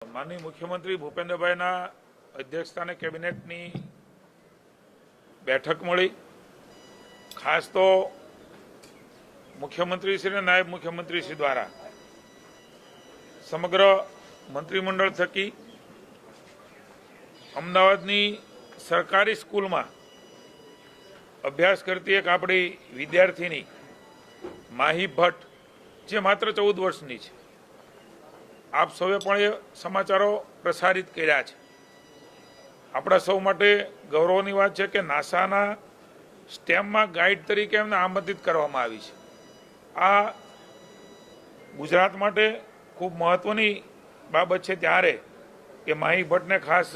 માનનીય મુખ્યમંત્રી ભૂપેન્દ્રભાઈના અધ્યક્ષસ્થાને કેબિનેટની બેઠક મળી। ખાસ તો મુખ્યમંત્રીશ્રી અને નાયબ મુખ્યમંત્રીશ્રી દ્વારા સમગ્ર મંત્રીમંડળ થકી અમદાવાદની સરકારી સ્કૂલમાં અભ્યાસ કરતી એક આપણી વિદ્યાર્થીની માહી ભટ્ટ, જે માત્ર 14 વર્ષની છે, આપ સૌએ પણ એ સમાચારો પ્રસારિત કર્યા છે। આપણા સૌ માટે ગૌરવની વાત છે કે નાસાના સ્ટેમમાં ગાઈડ તરીકે એમને આમંત્રિત કરવામાં આવી છે। આ ગુજરાત માટે ખૂબ મહત્વની બાબત છે ત્યારે કે માહી ભટ્ટને ખાસ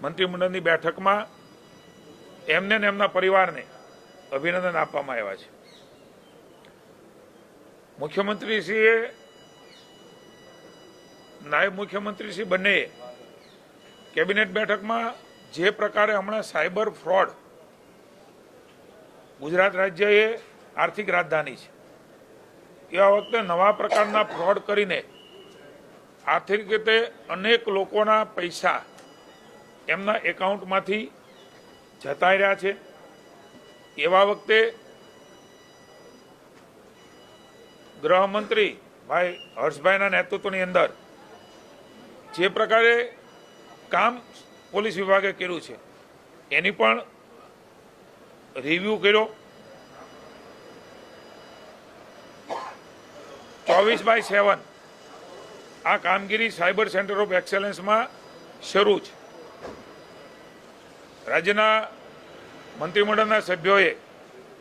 મંત્રીમંડળની બેઠકમાં એમને ને એમના પરિવારને અભિનંદન આપવામાં આવ્યા છે। મુખ્યમંત્રીશ્રીએ નાયબ મુખ્યમંત્રીશ્રી બંનેએ કેબિનેટ બેઠકમાં જે પ્રકારે હમણાં સાયબર ફ્રોડ, ગુજરાત રાજ્ય એ આર્થિક રાજધાની છે, એવા વખતે નવા પ્રકારના ફ્રોડ કરીને આર્થિક રીતે અનેક લોકોના પૈસા એમના એકાઉન્ટમાંથી જતા રહ્યા છે। એવા વખતે ગૃહમંત્રી ભાઈ હર્ષભાઈના નેતૃત્વની અંદર જે પ્રકારે કામ પોલીસ વિભાગે કર્યું છે એની પણ રિવ્યુ કર્યો। 24/7 આ કામગીરી સાયબર સેન્ટર ઓફ એક્સેલન્સમાં શરૂ છે। રાજ્યના મંત્રીમંડળના સભ્યોએ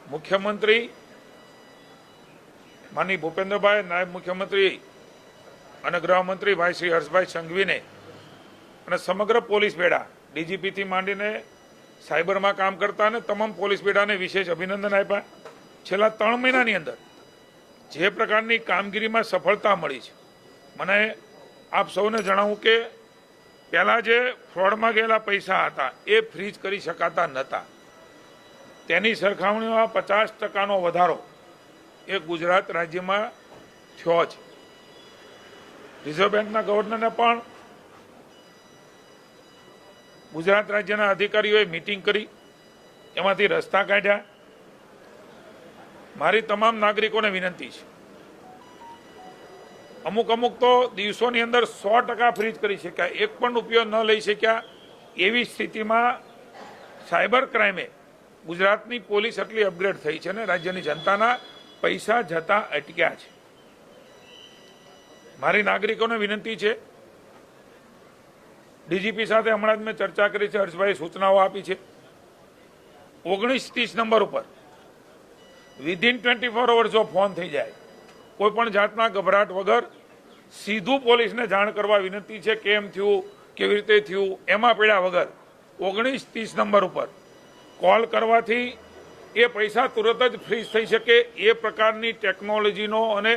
મુખ્યમંત્રી માનનીય ભૂપેન્દ્રભાઈ, નાયબ મુખ્યમંત્રી અને ગૃહમંત્રી ભાઈ શ્રી હર્ષભાઈ સંઘવીને અને સમગ્ર પોલીસ બેડા, ડીજીપીથી માંડીને સાયબરમાં કામ કરતા અને તમામ પોલીસ બેડાને વિશેષ અભિનંદન આપ્યા। છેલ્લા 3 મહિનાની અંદર જે પ્રકારની કામગીરીમાં સફળતા મળી છે, મને આપ સૌને જણાવું કે પહેલાં જે ફ્રોડમાં ગયેલા પૈસા હતા એ ફ્રીઝ કરી શકાતા નહોતા, તેની સરખામણીમાં 50% વધારો એ ગુજરાત રાજ્યમાં થયો છે। રિઝર્વ બેંકના ગવર્નરને પણ ગુજરાત રાજ્યના અધિકારીઓએ મિટિંગ કરી, એમાંથી રસ્તા કાઢ્યા। મારી તમામ નાગરિકોને વિનંતી છે, અમુક તો દિવસોની અંદર 100% ફ્રીઝ કરી શક્યા, એક પણ રૂપિયો ન લઈ શક્યા, એવી સ્થિતિમાં સાયબર ક્રાઇમે ગુજરાતની પોલીસ એટલી અપગ્રેડ થઈ છે ને રાજ્યની જનતાના પૈસા જતા અટક્યા છે। મારી નાગરિકોને વિનંતી છે, ડીજીપી સાથે હમણાં જ મેં ચર્ચા કરી છે, હર્ષભાઈ સૂચનાઓ આપી છે, 1930 નંબર ઉપર વિધિન 24 અવર્સ જો ફોન થઈ જાય, કોઈ પણ જાતના ગભરાટ વગર સીધું પોલીસને જાણ કરવા વિનંતી છે, કેમ થયું, કેવી રીતે થયું, એમાં પડ્યા વગર 1930 નંબર ઉપર કોલ કરવાથી એ પૈસા તુરત જ ફ્રીઝ થઈ શકે એ પ્રકારની ટેકનોલોજીનો અને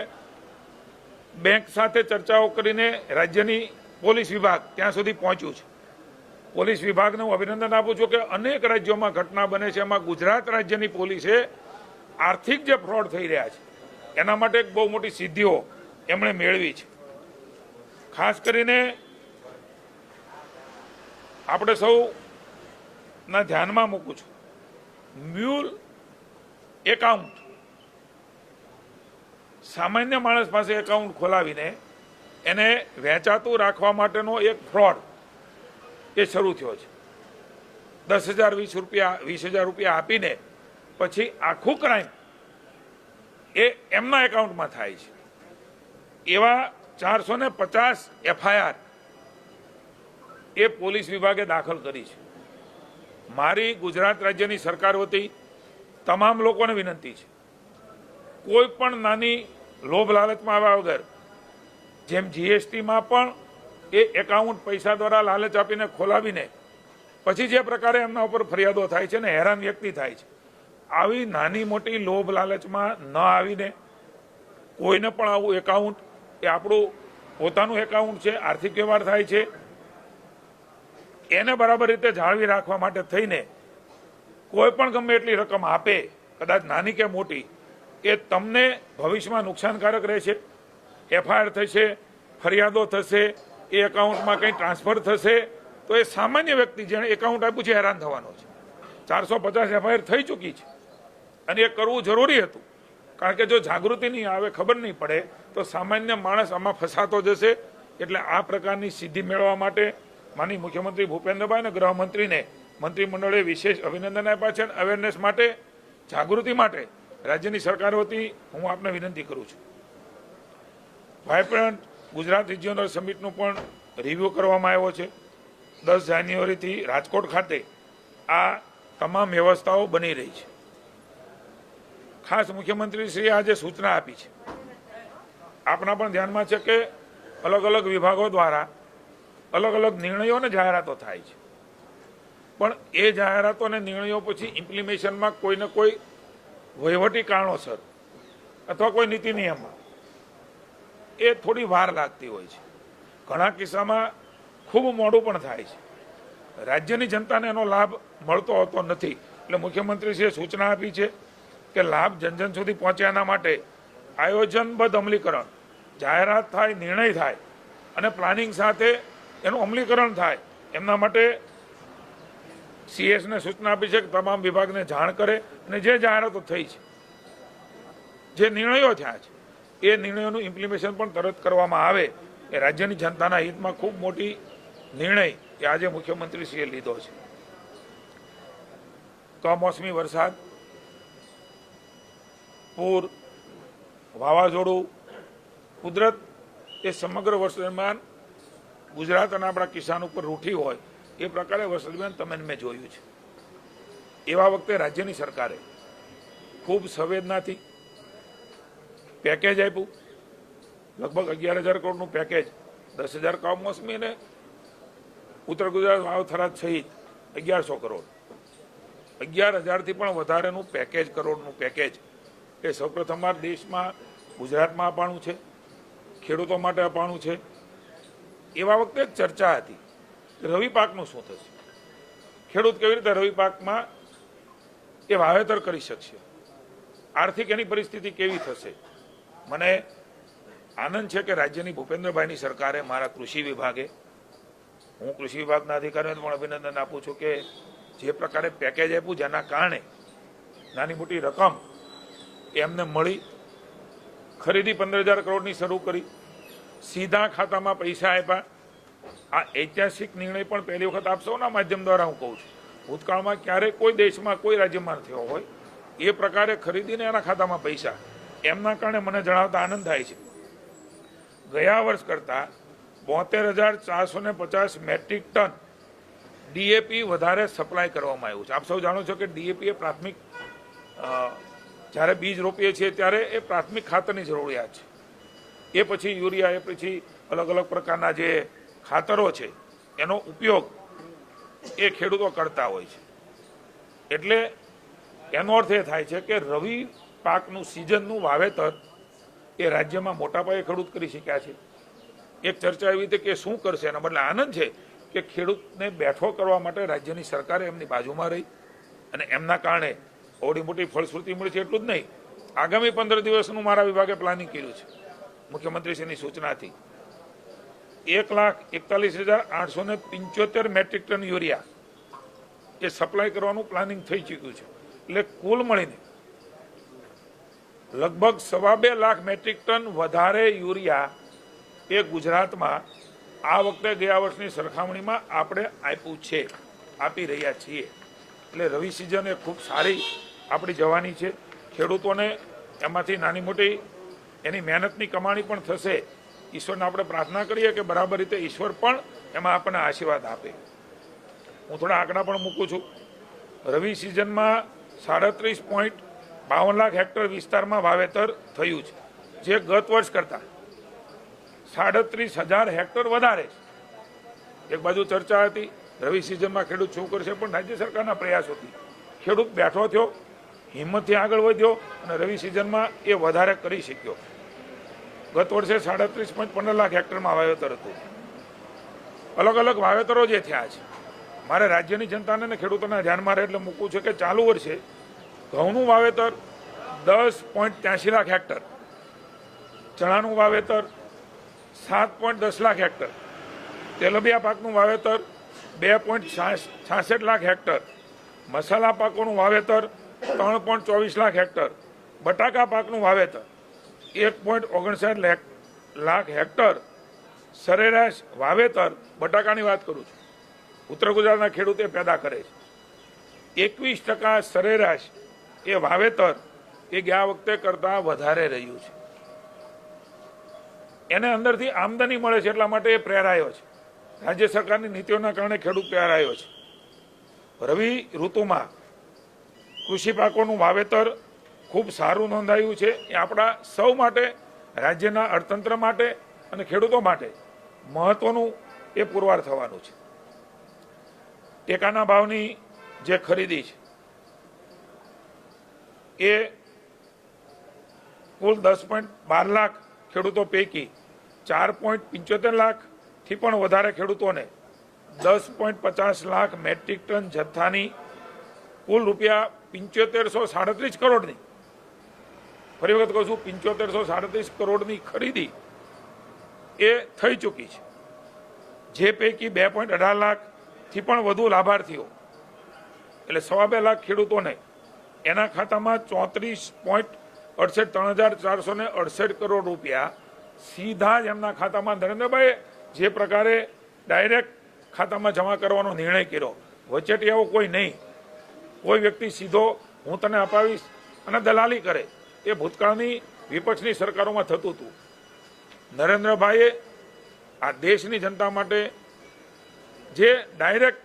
બેંક સાથે ચર્ચાઓ કરીને રાજ્યની પોલીસ વિભાગ ત્યાં સુધી પહોંચ્યું છે। પોલીસ વિભાગને હું અભિનંદન આપું છું કે અનેક રાજ્યોમાં ઘટના બને છે, એમાં ગુજરાત રાજ્યની પોલીસે આર્થિક જે ફ્રોડ થઈ રહ્યા છે એના માટે એક બહુ મોટી સિદ્ધિઓ એમણે મેળવી છે। ખાસ કરીને આપણે સૌના ધ્યાનમાં મૂકું છું, મ્યુલ એકાઉન્ટ, સામાન્ય માણસ પાસે એકાઉન્ટ ખોલાવીને એને વેચાતું રાખવા માટેનો એક ફ્રોડ એ શરૂ થયો છે। 10,000 20,000 રૂપિયા આપીને પછી આખું ક્રાઇમ એ એમના એકાઉન્ટમાં થાય છે। એવા 450 FIR એ પોલીસ વિભાગે દાખલ કરી છે। મારી ગુજરાત રાજ્યની સરકાર વતી તમામ લોકોને વિનંતી છે, કોઈ પણ નાની લોભ લાલચમાં આવ્યા વગર, જેમ જીએસટીમાં પણ એ એકાઉન્ટ પૈસા દ્વારા લાલચ આપીને ખોલાવીને પછી જે પ્રકારે એમના ઉપર ફરિયાદો થાય છે ને હેરાન વ્યક્તિ થાય છે, આવી નાની મોટી લોભ લાલચમાં ન આવીને કોઈને પણ આવું એકાઉન્ટ, એ આપણું પોતાનું એકાઉન્ટ છે, આર્થિક વ્યવહાર થાય છે, એને બરાબર રીતે જાળવી રાખવા માટે થઈને કોઈ પણ ગમે એટલી રકમ આપે, કદાચ નાની કે મોટી, એ તમને ભવિષ્યમાં નુકસાનકારક રહેશે। FIR થશે, ફરિયાદો થશે, એ એકાઉન્ટમાં કંઈ ટ્રાન્સફર થશે તો એ સામાન્ય વ્યક્તિ જેણે એકાઉન્ટ આપ્યું છે હેરાન થવાનો છે. 450 એફઆઈઆર થઈ ચૂકી છે અને એ કરવું જરૂરી હતું, કારણ કે જો જાગૃતિ નહીં આવે, ખબર નહીં પડે તો સામાન્ય માણસ આમાં ફસાતો જશે. એટલે આ પ્રકારની સિદ્ધિ મેળવવા માટે માનનીય મુખ્યમંત્રી ભૂપેન્દ્રભાઈ અને ગૃહમંત્રીને મંત્રીમંડળે વિશેષ અભિનંદન આપ્યા છે. અને અવેરનેસ માટે, જાગૃતિ માટે રાજ્યની સરકાર વતી હું આપને વિનંતી કરું છું. વાયબ્રન્ટ ગુજરાત રિજિયોનલ સમિટનું પણ રિવ્યૂ કરવામાં આવ્યો છે. 10 જાન્યુઆરીથી રાજકોટ ખાતે આ તમામ વ્યવસ્થાઓ બની રહી છે. ખાસ મુખ્યમંત્રીશ્રીએ આજે સૂચના આપી છે, આપના પણ ધ્યાનમાં છે કે અલગ અલગ વિભાગો દ્વારા અલગ અલગ નિર્ણયો અને જાહેરાતો થાય છે, પણ એ જાહેરાતો અને નિર્ણયો પછી ઇમ્પ્લિમેશનમાં કોઈને કોઈ વહીવટી કારણોસર અથવા કોઈ નીતિ નિયમમાં એ થોડી વાર લાગતી હોય છે. ઘણા કિસ્સામાં ખૂબ મોડું પણ થાય છે. રાજ્યની જનતાને એનો લાભ મળતો હોતો નથી. એટલે મુખ્યમંત્રીશ્રીએ સૂચના આપી છે કે લાભ જન સુધી પહોંચે એના માટે આયોજનબદ્ધ અમલીકરણ, જાહેરાત થાય, નિર્ણય થાય અને પ્લાનિંગ સાથે એનું અમલીકરણ થાય, એમના માટે સીએસને સૂચના આપી છે કે તમામ વિભાગને જાણ કરે અને જે જાહેરાતો થઈ છે, જે નિર્ણયો થયા છે, એ નિર્ણયોનું ઇમ્પ્લિમેશન પણ તરત કરવામાં આવે. એ રાજ્યની જનતાના હિતમાં ખૂબ મોટી નિર્ણય એ આજે મુખ્યમંત્રીશ્રીએ લીધો છે. કમોસમી વરસાદ, પૂર, વાવાઝોડું, કુદરત એ સમગ્ર વર્ષ દરમિયાન ગુજરાત અને આપણા કિસાન ઉપર રૂઠી હોય એ પ્રકારે વર્ષ દરમિયાન તમે મેં જોયું છે. એવા વખતે રાજ્યની સરકારે ખૂબ સંવેદનાથી પેકેજ આપ્યું. લગભગ 11,000 કરોડનું પેકેજ, 10,000 કમોસમી અને ઉત્તર ગુજરાત વાવ-થરાદ સહિત 1,100 કરોડ, 11,000થી પણ વધારેનું પેકેજ, કરોડનું પેકેજ એ સૌપ્રથમવાર દેશમાં ગુજરાતમાં અપાણું છે, ખેડૂતો માટે અપાણું છે. એવા વખતે એક ચર્ચા હતી રવિ પાકનું શું થશે, ખેડૂત કેવી રીતે રવિ પાકમાં એ વાવેતર કરી શકશે, આર્થિક એની પરિસ્થિતિ કેવી થશે. મને આનંદ છે કે રાજ્યની ભૂપેન્દ્રભાઈની સરકારે, મારા કૃષિ વિભાગે, હું કૃષિ વિભાગના અધિકારીઓને પણ અભિનંદન આપું છું કે જે પ્રકારે પેકેજ આપ્યું, જેના કારણે નાની મોટી રકમ એમને મળી. ખરીદી 15,000 કરોડની શરૂ કરી, સીધા ખાતામાં પૈસા આપ્યા. આ ઐતિહાસિક નિર્ણય પણ પહેલી વખત આપ સૌના માધ્યમ દ્વારા હું કહું છું, ભૂતકાળમાં ક્યારેય કોઈ દેશમાં, કોઈ રાજ્યમાં થયો હોય એ પ્રકારે ખરીદીને એના ખાતામાં પૈસા. એમના કારણે મને જણાવતા આનંદ થાય છે ગયા વર્ષ કરતાં 72,450 મેટ્રિક ટન ડીએપી વધારે સપ્લાય કરવામાં આવ્યું છે. આપ સૌ જાણો છો કે ડીએપી એ પ્રાથમિક, જ્યારે બીજ રોપીએ છીએ ત્યારે એ પ્રાથમિક ખાતરની જરૂરિયાત છે. એ પછી યુરિયા, એ પછી અલગ અલગ પ્રકારના જે ખાતરો છે એનો ઉપયોગ એ ખેડૂતો કરતા હોય છે. એટલે એનો અર્થ એ થાય છે કે રવિ પાકનું સિઝનનું વાવેતર એ રાજ્યમાં મોટા પાયે ખેડૂત કરી શક્યા છે. એક ચર્ચા એવી હતી કે શું કરશે, એના બદલે આનંદ છે કે ખેડૂતને બેઠો કરવા માટે રાજ્યની સરકારે એમની બાજુમાં રહી અને એમના કારણે ઓડી મોટી ફળશ્રુતિ મળી છે. એટલું જ નહીં, આગામી 15 દિવસનું મારા વિભાગે પ્લાનિંગ કર્યું છે મુખ્યમંત્રીશ્રીની સૂચનાથી. 1,41,875 મેટ્રિક ટન યુરિયા એ સપ્લાય કરવાનું પ્લાનિંગ થઈ ચૂક્યું છે. એટલે કુલ મળીને લગભગ 2.25 લાખ મેટ્રિક ટન વધારે યુરિયા એ ગુજરાતમાં આ વખતે ગયા વર્ષની સરખામણીમાં આપણે આપ્યું છે, આપી રહ્યા છીએ. એટલે રવિ સિઝન એ ખૂબ સારી આપણી જવાની છે. ખેડૂતોને એમાંથી નાની મોટી એની મહેનતની કમાણી પણ થશે. ઈશ્વરને આપણે પ્રાર્થના કરીએ કે બરાબર રીતે ઈશ્વર પણ એમાં આપણને આશીર્વાદ આપે. હું થોડા આંકડા પણ મૂકું છું. રવિ સિઝનમાં 37.52 લાખ હેક્ટર વિસ્તારમાં વાવેતર થયું છે, જે ગત વર્ષ કરતાં 37,000 હેક્ટર વધારે છે. એક બાજુ ચર્ચા હતી રવિ સિઝનમાં ખેડૂત શું કરશે, પણ રાજ્ય સરકારના પ્રયાસોથી ખેડૂત બેઠો થયો, હિંમતથી આગળ વધ્યો અને રવિ સિઝનમાં એ વધારે કરી શક્યો. ગત વર્ષે 37.15 લાખ હેક્ટરમાં વાવેતર હતું. અલગ અલગ વાવેતરો જે થયા છે, મારે રાજ્યની જનતાને અને ખેડૂતોના ધ્યાનમાં રહે એટલે મૂકવું છે કે ચાલુ વર્ષે ઘઉંનું વાવેતર 10.83 લાખ હેક્ટર, ચણાનું વાવેતર 7.10 લાખ હેક્ટર, તેલબિયા પાકનું વાવેતર 2.66 લાખ હેક્ટર, મસાલા પાકોનું વાવેતર 3.24 લાખ હેક્ટર, બટાકા પાકનું વાવેતર 1.59 લાખ હેક્ટર, સરેરાશ વાવેતર બટાકાની વાત કરું છું, ઉત્તર ગુજરાતના ખેડૂતે પેદા કરે છે 21% સરેરાશ એ વાવેતર એ ગયા વખતે કરતાં વધારે રહ્યું છે. એને અંદરથી આમદની મળે છે એટલા માટે એ પ્રેરાયો છે. રાજ્ય સરકારની નીતિઓના કારણે ખેડૂત પ્રેરાયો છે. રવિ ઋતુમાં કૃષિ પાકોનું વાવેતર ખૂબ સારું નોંધાયું છે. એ આપણા સૌ માટે, રાજ્યના અર્થતંત્ર માટે અને ખેડૂતો માટે મહત્વનું એ પુરવાર થવાનું છે. ટેકાના ભાવની જે ખરીદી છે એ કુલ 10.12 લાખ ખેડૂતો પૈકી 4.75 લાખથી પણ વધારે ખેડૂતોને 10.50 લાખ મેટ્રિક ટન જથ્થાની કુલ રૂપિયા 7537 કરોડની, ફરી વખત કહું છું, 7537 કરોડની ખરીદી એ થઈ ચૂકી છે. જે પૈકી 2.18 લાખથી પણ વધુ લાભાર્થીઓ એટલે 2.25 લાખ ખેડૂતોને એના ખાતામાં 34.38 કરોડ રૂપિયા સીધા જ એમના ખાતામાં નરેન્દ્રભાઈ જે પ્રકારે ડાયરેક્ટ ખાતામાં જમા કરવાનો નિર્ણય કર્યો, વચેટિયાઓ કોઈ નહીં, કોઈ વ્યક્તિ સીધો હું તને અપાવીશ અને દલાલી કરે, એ ભૂતકાળની વિપક્ષની સરકારોમાં થતું હતું. નરેન્દ્રભાઈએ આ દેશની જનતા માટે જે ડાયરેક્ટ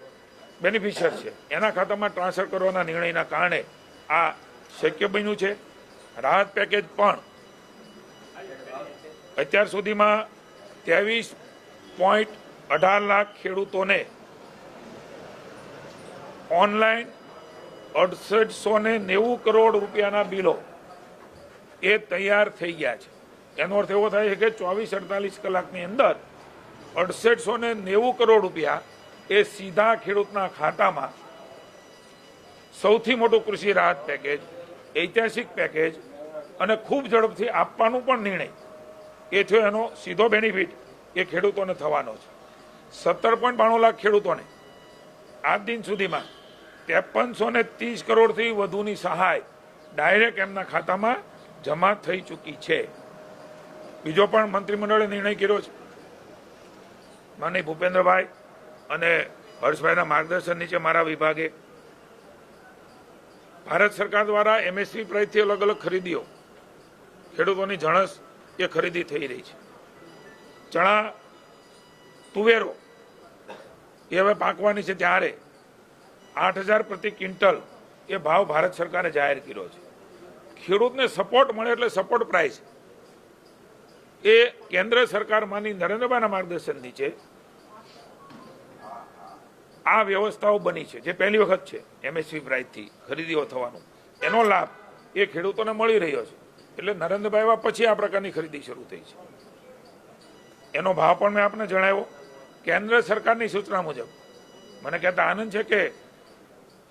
બેનિફિશિયર છે એના ખાતામાં ટ્રાન્સફર કરવાના નિર્ણયના કારણે આ શક્ય બન્યું છે. રાહત પેકેજ પણ અત્યાર સુધીમાં 23.18 લાખ ખેડૂતોને ઓનલાઈન 6890 કરોડ રૂપિયાના બિલો એ તૈયાર થઈ ગયા છે. એનો અર્થ એવો થાય છે કે 24-48 કલાકની અંદર 6890 કરોડ રૂપિયા એ સીધા ખેડૂતના ખાતામાં, સૌથી મોટું કૃષિ રાહત પેકેજ, ઐતિહાસિક પેકેજ અને ખૂબ ઝડપથી આપવાનું પણ નિર્ણય એ થયો. એનો સીધો બેનિફિટ એ ખેડૂતોને થવાનો છે. 17.92 લાખ ખેડૂતોને આજ દિન સુધીમાં 5330 કરોડથી વધુની સહાય ડાયરેક્ટ એમના ખાતામાં જમા થઈ ચૂકી છે. બીજો પણ મંત્રીમંડળે નિર્ણય કર્યો છે. માનનીય ભૂપેન્દ્રભાઈ અને હર્ષભાઈના માર્ગદર્શન નીચે મારા વિભાગે ભારત સરકાર દ્વારા MSP પ્રાઇસથી અલગ અલગ ખરીદીઓ, ખેડૂતોની જણસ એ ખરીદી થઈ રહી છે. ચણા, તુવેરો એ હવે પાકવાની છે ત્યારે 8000 પ્રતિ ક્વિન્ટલ એ ભાવ ભારત સરકારે જાહેર કર્યો છે. ખેડૂતને સપોર્ટ મળે એટલે સપોર્ટ પ્રાઇસ એ કેન્દ્ર સરકારમાંની નરેન્દ્રભાઈના માર્ગદર્શન નીચે આ વ્યવસ્થાઓ બની છે, જે પહેલી વખત છે MSP પ્રાઇસથી ખરીદીઓ થવાનું. એનો લાભ એ ખેડૂતોને મળી રહ્યો છે. એટલે નરેન્દ્રભાઈ પછી આ પ્રકારની ખરીદી શરૂ થઈ છે. એનો ભાવ પણ મેં આપને જણાવ્યો. કેન્દ્ર સરકારની સૂચના મુજબ મને કહેતા આનંદ છે કે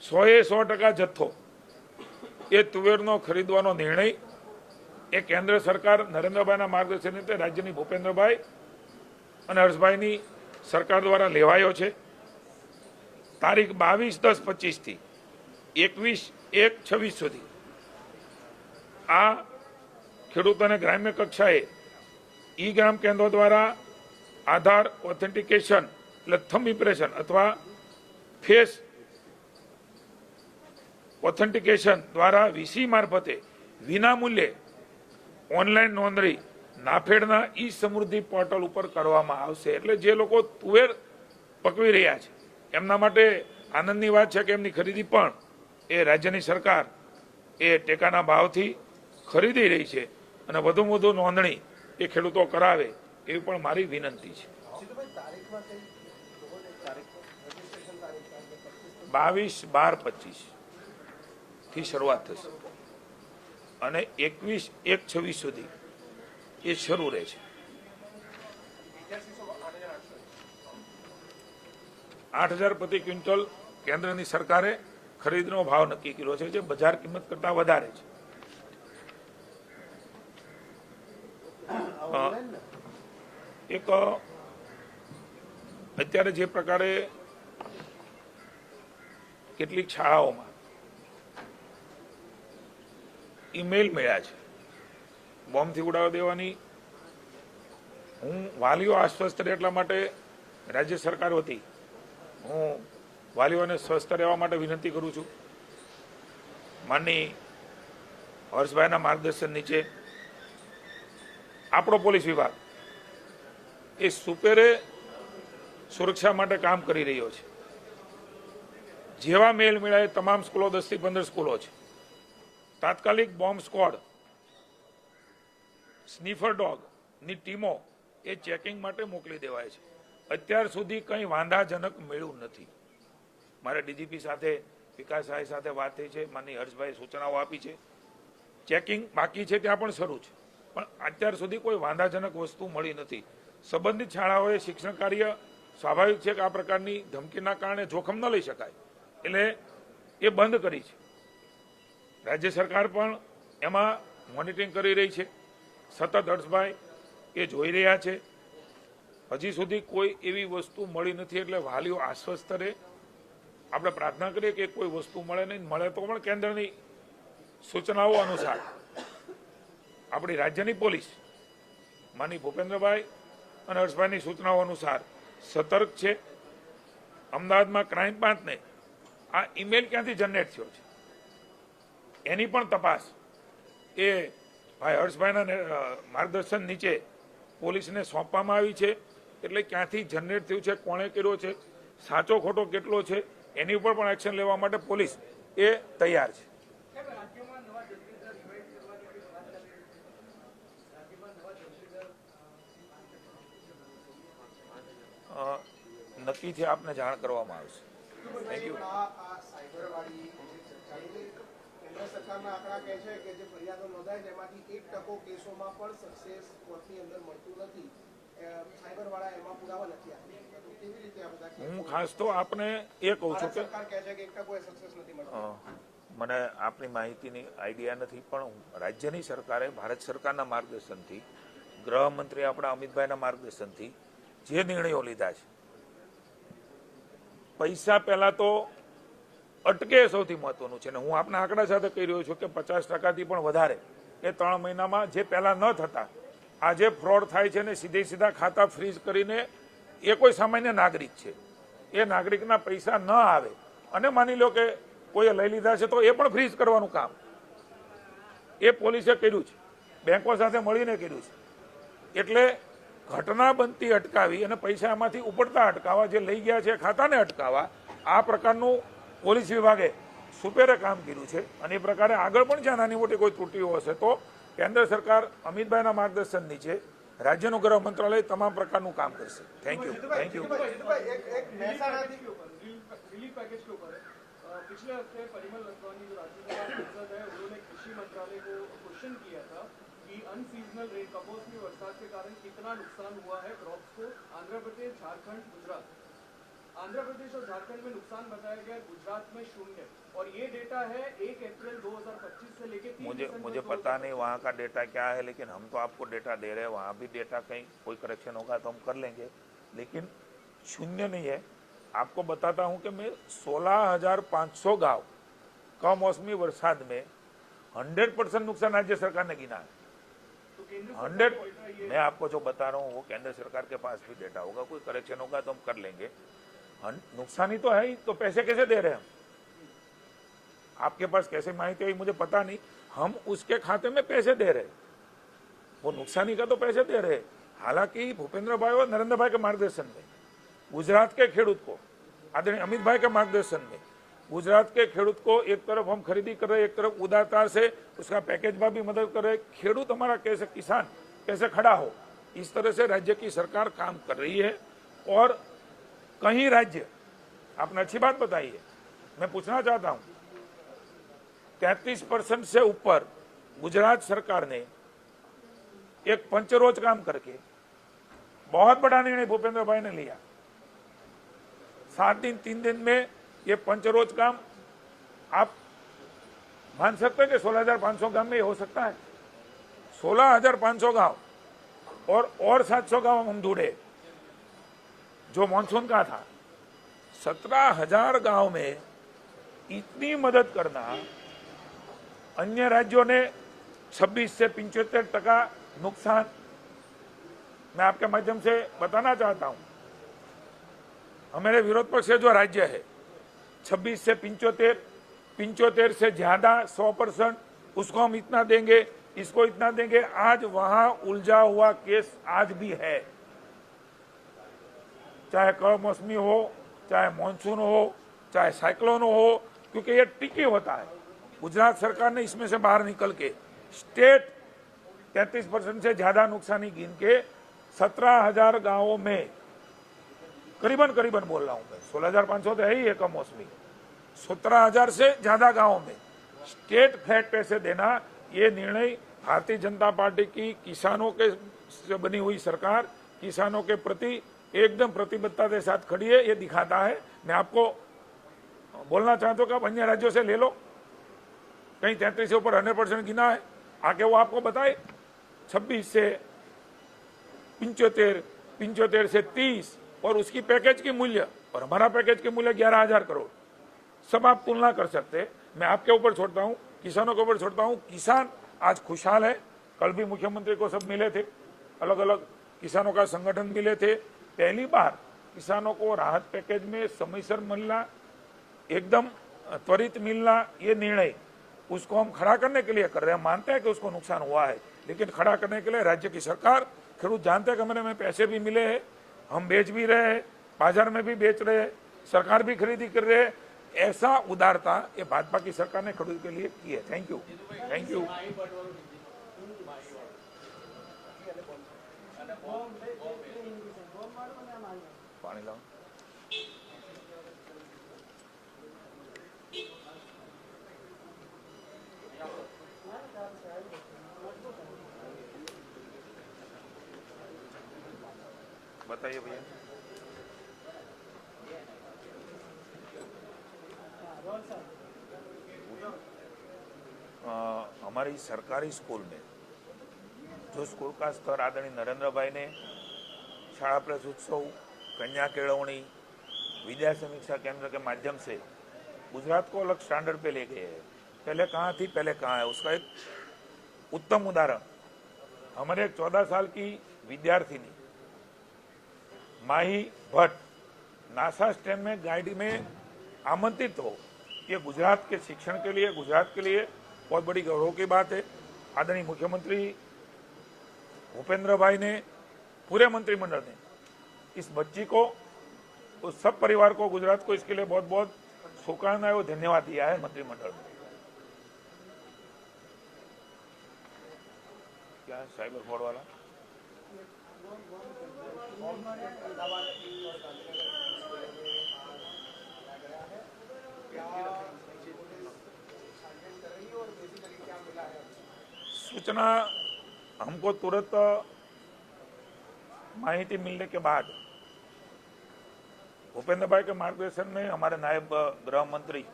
100% જથ્થો એ તુવેરનો ખરીદવાનો નિર્ણય એ કેન્દ્ર સરકાર નરેન્દ્રભાઈના માર્ગદર્શન નીચે રાજ્યની ભૂપેન્દ્રભાઈ અને હર્ષભાઈની સરકાર દ્વારા લેવાયો છે. તારીખ 22/10/25થી 21/1/26 સુધી આ ખેડૂતોને ગ્રામ્ય કક્ષાએ ગ્રામ કેન્દ્રો દ્વારા આધાર ઓથેન્ટિકેશન એટલે થંબ ઇમ્પ્રેશન અથવા ફેસ ઓથેન્ટિકેશન દ્વારા VC મારફતે વિનામૂલ્યે ઓનલાઈન નોંધણી નાફેડના સમૃદ્ધિ પોર્ટલ ઉપર કરવામાં આવશે. એટલે જે લોકો તુવેર પકવી રહ્યા છે એમના માટે આનંદની વાત છે કે એમની ખરીદી પણ એ રાજ્યની સરકાર એ ટેકાના ભાવથી ખરીદી રહી છે અને વધુમાં વધુ નોંધણી એ ખેડૂતો કરાવે એવી પણ મારી વિનંતી છે. 22/12/25 થી શરૂઆત થશે અને 21/1/26 સુધી એ શરૂ રહે છે. 8000 પ્રતિ ક્વિન્ટલ કેન્દ્રની સરકારે ખરીદનો ભાવ નક્કી કર્યો છે, જે બજાર કિંમત કરતા વધારે છે. એક અત્યારે જે પ્રકારે કેટલીક શાળાઓમાં ઈમેલ મળ્યા છે બોમ્બથી ઉડાવી દેવાની, હું વાલીઓ આશ્વસ્ત રહે એટલા માટે રાજ્ય સરકાર વતી હું વાલીઓને સ્વસ્થ રહેવા માટે વિનંતી કરું છું. માનની હર્ષભાઈના માર્ગદર્શન નીચે આપણો પોલીસ વિભાગ એ સુપેરે સુરક્ષા માટે કામ કરી રહ્યો છે. જેવા મેલ મળ્યા એ તમામ સ્કૂલો 10 થી 15 સ્કૂલો છે, તાત્કાલિક બોમ્બ સ્ક્વોડ, સ્નીફર ડોગની ટીમો એ ચેકિંગ માટે મોકલી દેવાય છે. અત્યાર સુધી કંઈ વાંધાજનક મળ્યું નથી. મારે ડીજીપી સાથે વિકાસ સાહેબ સાથે વાત થઈ છે, માનની હર્ષભાઈ સૂચનાઓ આપી છે. ચેકિંગ બાકી છે, ત્યાં પણ શરૂ છે, પણ અત્યાર સુધી કોઈ વાંધાજનક વસ્તુ મળી નથી. સંબંધિત શાળાઓએ શિક્ષણ કાર્ય સ્વાભાવિક છે કે આ પ્રકારની ધમકીના કારણે જોખમ ન લઈ શકાય એટલે એ બંધ કરી છે. રાજ્ય સરકાર પણ એમાં મોનિટરિંગ કરી રહી છે. સતત હર્ષભાઈ એ જોઈ રહ્યા છે. હજી સુધી કોઈ એવી વસ્તુ મળી નથી એટલે વાલીઓ આશ્વસ્ત રહે. આપણે પ્રાર્થના કરીએ કે કોઈ વસ્તુ મળે નહીં, મળે તો પણ કેન્દ્રની સૂચનાઓ અનુસાર આપણી રાજ્યની પોલીસ માનની ભૂપેન્દ્રભાઈ અને હર્ષભાઈની સૂચનાઓ અનુસાર સતર્ક છે. અમદાવાદમાં ક્રાઇમ બ્રાન્ચને આ ઈમેલ ક્યાંથી જનરેટ થયો છે એની પણ તપાસ એ ભાઈ હર્ષભાઈના માર્ગદર્શન નીચે પોલીસને સોંપવામાં આવી છે. એટલે ક્યાંથી જનરેટ થયું છે, કોણે કર્યો છે, સાચો ખોટો કેટલો છે, એની ઉપર પણ એક્શન લેવા માટે પોલીસ એ તૈયાર છે. નક્કીથી આપને જાણ કરવામાં આવશે. Thank you. કેન્દ્ર સરકારના આંકડા કહે છે કે જે ફરિયાદો નોંધાય તેમાંથી 1% કેસોમાં પણ સક્સેસ કોર્ટની અંદર મળતું નથી. સાયબરવાળા એમાં પુરાવા નથી આપતા. તો કેવી રીતે આ બધા હું ખાસ તો આપને એ કહું છું કે સરકાર કહે છે કે 1% સક્સેસ નથી મળતું. મને આપની માહિતીની આઈડિયા નથી, પણ રાજ્યની સરકારે ભારત સરકારના માર્ગદર્શનથી, ગૃહમંત્રી આપણા અમિતભાઈના માર્ગદર્શનથી જે નિર્ણયો લીધા છે, પૈસા પહેલા તો અટકે સૌથી મહત્વનું છે. ને હું આપના આંકડા સાથે કહી રહ્યો છું કે 50%થી પણ વધારે એ 3 મહિનામાં જે પહેલા ન થતા આજે ફ્રોડ થાય છે ને સીધા ખાતા ફ્રીઝ કરીને એ કોઈ સામાન્ય નાગરિક છે, એ નાગરિકના પૈસા ન આવે અને માની લો કે કોઈએ લઈ લીધા છે તો એ પણ ફ્રીઝ કરવાનું કામ એ પોલીસે કર્યું છે, બેંકો સાથે મળીને કર્યું છે. એટલે ઘટના બનતી અટકાવી અને પૈસા એમાંથી ઉપડતા અટકાવવા, જે લઈ ગયા છે ખાતાને અટકાવવા, આ પ્રકારનું પોલીસ વિભાગે સુપેરે કામ કર્યું છે. અને એ પ્રકારે આગળ પણ જ્યાં નાની મોટી કોઈ ત્રુટીઓ હશે તો કેન્દ્ર સરકાર અમિતભાઈના માર્ગદર્શન નીચે રાજ્યનું ગૃહ મંત્રાલય તમામ પ્રકારનું કામ કરશે. Thank you. Thank you. पिछले हफ्ते परिमल नथवानी जो राज्यसभा सांसद है उन्होंने कृषि मंत्रालय को क्वेश्चन किया था कि अनसीजनल रेन कमोसमी बरसात के कारण कितना नुकसान हुआ है क्रॉप्स को. आंध्र प्रदेश, झारखंड, गुजरात. आंध्र प्रदेश और झारखंड में नुकसान बताया गया, गुजरात में 0. और ये डेटा है 1 अप्रैल 2025 से लेके 3 मुझे पता नहीं वहाँ का डेटा क्या है, लेकिन हम तो आपको डेटा दे रहे हैं. वहाँ भी डेटा कहीं कोई करेक्शन होगा तो हम कर लेंगे, लेकिन 0 नहीं है. आपको बताता हूं कि मैं 16,500 गांव कमौसमी बरसात में 100% नुकसान राज्य सरकार ने गिना है. 100. मैं आपको जो बता रहा हूँ वो केंद्र सरकार के पास भी डेटा होगा, कोई करेक्शन होगा तो हम कर लेंगे. नुकसानी तो है ही, तो पैसे कैसे दे रहे हैं हम? आपके पास कैसे माहिती आई मुझे पता नहीं. हम उसके खाते में पैसे दे रहे हैं, वो नुकसानी का तो पैसे दे रहे हैं. हालांकि भूपेंद्र भाई और नरेंद्र भाई के मार्गदर्शन में गुजरात के खेडूत को, आदरणीय अमित भाई के मार्गदर्शन में गुजरात के खेडूत को एक तरफ हम खरीदी कर रहे हैं, एक तरफ उदारतार से उसका पैकेज में भी मदद कर रहे हैं. खेडूत हमारा कैसे, किसान कैसे खड़ा हो, इस तरह से राज्य की सरकार काम कर रही है. और कहीं राज्य, आपने अच्छी बात बताई है, मैं पूछना चाहता हूं, 33% से ऊपर गुजरात सरकार ने एक पंचरोज काम करके बहुत बड़ा निर्णय भूपेंद्र भाई ने लिया. 7 दिन 3 दिन में ये पंचरोज काम आप मान सकते हैं कि 16,500 गांव में ये हो सकता है. 16,500 गांव और 700 गांव हम ढूंढे. जो मानसून का था, 17,000 गांव में इतनी मदद करना, अन्य राज्यों ने 26 से 75% नुकसान। मैं आपके माध्यम से बताना चाहता हूं, हमारे विरोध पक्ष से जो राज्य है 26 से 75 से ज्यादा 100%, उसको हम इतना देंगे, इसको इतना देंगे। आज वहां उलझा हुआ केस आज भी है, चाहे कमौसमी हो, चाहे मानसून हो, चाहे साइक्लोन हो, क्योंकि ये टिकी होता है। गुजरात सरकार ने इसमें से बाहर निकल के स्टेट 33% से ज्यादा नुकसानी गिन के 17,000 गांवों में करीबन बोल रहा हूं मैं, 16,500 तो है ही है कमौसमी, 17,000 से ज्यादा गांवों में स्टेट फ्लैट पैसे देना, ये निर्णय भारतीय जनता पार्टी की किसानों के से बनी हुई सरकार किसानों के प्रति एकदम प्रतिबद्धता के साथ खड़ी है, ये दिखाता है। मैं आपको बोलना चाहता हूं कि आप अन्य राज्यों से ले लो, कहीं 33 से ऊपर 100% गिना है, आके वो आपको बताए। 26 से 75, 75 से 30 और उसकी पैकेज की मूल्य और हमारा पैकेज की मूल्य 11,000 करोड़, सब आप तुलना कर सकते हैं। मैं आपके ऊपर छोड़ता हूं, किसानों के ऊपर छोड़ता हूं। किसान आज खुशहाल है। कल भी मुख्यमंत्री को सब मिले थे, अलग अलग किसानों का संगठन मिले थे। पहली बार किसानों को राहत पैकेज में समयसर मिलना, एकदम त्वरित मिलना, ये निर्णय उसको हम खड़ा करने के लिए कर रहे हैं। मानते हैं कि उसको नुकसान हुआ है, लेकिन खड़ा करने के लिए राज्य की सरकार, खेडूत जानते हैं कि हमारे में पैसे भी मिले हैं, हम बेच भी रहे हैं, बाजार में भी बेच रहे हैं, सरकार भी खरीदी कर रहे हैं। ऐसा उदारता ये भाजपा की सरकार ने खेडूत के लिए की है। Thank you, thank you. पानी लाओ। बताइए भैया। हमारी सरकारी स्कूल में जो स्कूल का स्तर आदरणीय नरेंद्र भाई ने शाला प्रेस उत्सव, कन्या केळवणी, विद्या समीक्षा केंद्र के माध्यम से गुजरात को अलग स्टैंडर्ड पे ले गए हैं। पहले कहाँ थी, पहले कहाँ है, उसका एक उत्तम उदाहरण हमारे एक 14 साल की विद्यार्थिनी माही भट्ट नासा स्टेम में गाइड में आमंत्रित हो, ये गुजरात के शिक्षण के लिए, गुजरात के लिए बहुत बड़ी गौरव की बात है। आदरणीय मुख्यमंत्री भूपेंद्र भाई ने, पूरे मंत्रिमंडल ने इस बच्ची को, उस सब परिवार को, गुजरात को इसके लिए बहुत बहुत शुभकामनाएं और धन्यवाद दिया है मंत्रिमंडल में। क्या है साइबर फ्रॉड वाला? सूचना हमको तुरंत माहिती मिलने के बाद भूपेंद्र भाई के मार्गदर्शन में हमारे नायब गृह मंत्री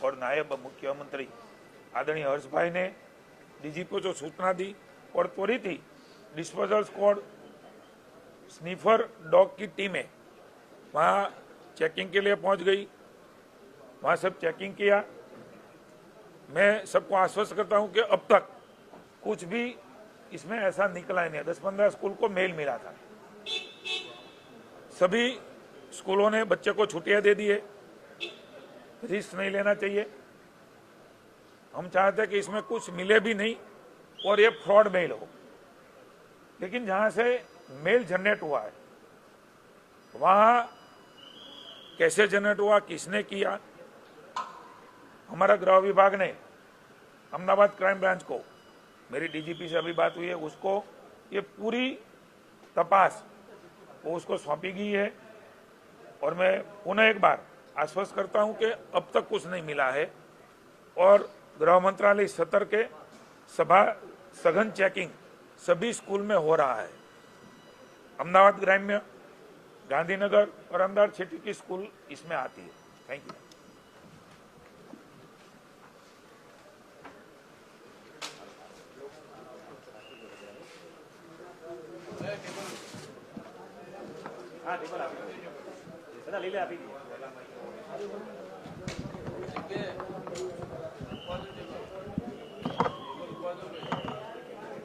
और नायब मुख्यमंत्री आदरणीय हर्ष भाई ने डीजीपी को जो सूचना दी और त्वरित ही डिस्पोजल स्क्वाड, स्नीफर डॉग की टीमें वहां चेकिंग के लिए पहुंच गई, वहां सब चेकिंग किया। मैं सबको आश्वस्त करता हूं कि अब तक कुछ भी इसमें ऐसा निकला ही नहीं। 10-15 स्कूल को मेल मिला था, सभी स्कूलों ने बच्चे को छुट्टियां दे दी है। रिस्क नहीं लेना चाहिए। हम चाहते हैं कि इसमें कुछ मिले भी नहीं और ये फ्रॉड मेल हो, लेकिन जहां से मेल जनरेट हुआ है वहां कैसे जनरेट हुआ, किसने किया, हमारा गृह विभाग ने अहमदाबाद क्राइम ब्रांच को, मेरी डीजीपी से अभी बात हुई है, उसको ये पूरी तपास वो उसको सौंपी गई है। और मैं पुनः एक बार आश्वस्त करता हूं कि अब तक कुछ नहीं मिला है और गृह मंत्रालय सतर्क है। सघन चेकिंग सभी स्कूल में हो रहा है। अहमदाबाद ग्राम्य, गांधीनगर और अहमदाबाद सिटी की स्कूल इसमें आती है। Thank you. हाँ, टेबल હતા લઈ લે આપી દઈએ